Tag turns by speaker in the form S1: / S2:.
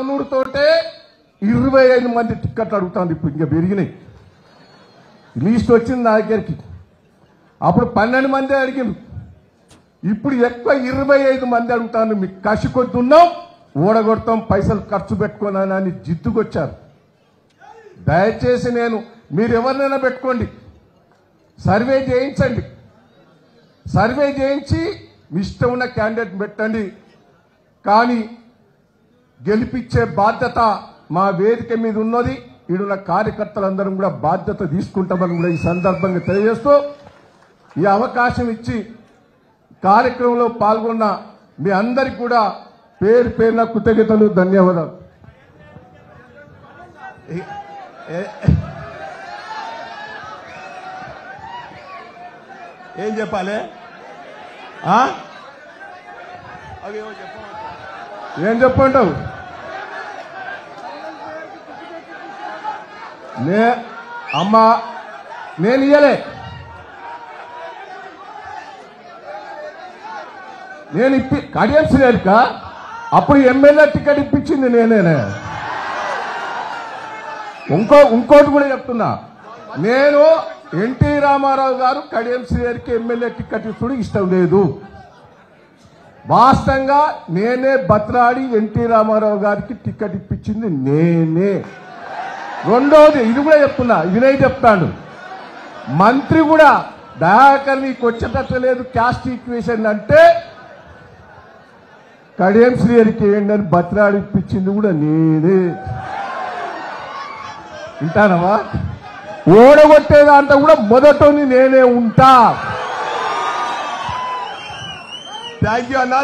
S1: నానుడితోటే 25 మంది టిక్కెట్లు అడుగుతాను. ఇప్పుడు ఇంకా పెరిగినాయి. లిస్ట్ వచ్చింది నా దగ్గరికి. అప్పుడు 12 మంది అడిగింది. ఇప్పుడు ఎక్కువ 25 మంది అడుగుతాను. మీకు కసి కొద్దున్నాం, ఓడగొడతాం, పైసలు ఖర్చు పెట్టుకోనని జిద్దుకొచ్చారు. దయచేసి మీరు ఎవరినైనా పెట్టుకోండి, సర్వే చేయించండి. సర్వే చేయించి మీ ఇష్టం ఉన్న క్యాండిడేట్ పెట్టండి. కానీ గెలిపించే బాధ్యత మా వేదిక మీద ఉన్నది. ఈడున్న కార్యకర్తలందరం కూడా బాధ్యత తీసుకుంటామని కూడా ఈ సందర్భంగా తెలియజేస్తూ, ఈ అవకాశం ఇచ్చి కార్యక్రమంలో పాల్గొన్న మీ అందరికి కూడా పేరు పేరున కృతజ్ఞతలు, ధన్యవాదాలు.
S2: ఏం చెప్పాలి?
S1: ఏం చెప్పంటావు? అమ్మా నేను ఇయ్యలే. నేను కడియం శ్రీహరిక అప్పుడు ఎమ్మెల్యే టికెట్ ఇప్పించింది నేనే. ఇంకోటి కూడా చెప్తున్నా, నేను ఎన్టీ రామారావు గారు కడియం శ్రీహరికి ఎమ్మెల్యే టికెట్ ఇస్తుడు ఇష్టం లేదు. వాస్తవంగా నేనే బతలాడి ఎన్టీ రామారావు గారికి టికెట్ ఇప్పించింది నేనే. రెండోది ఇది కూడా చెప్తున్నా, వినయ్ చెప్తాడు, మంత్రి కూడా దయాకర్ నీకు వచ్చేటట్టు లేదు క్యాస్ట్ ఈక్వేషన్ అంటే కడియం శ్రీహరికి ఏంటని బతలాడి ఇప్పించింది కూడా నేనే. వింటానవా? ఓడగొట్టేదాంట్లో కూడా మొదటని నేనే ఉంటా.
S2: థ్యాంక్ యూ అన్నా.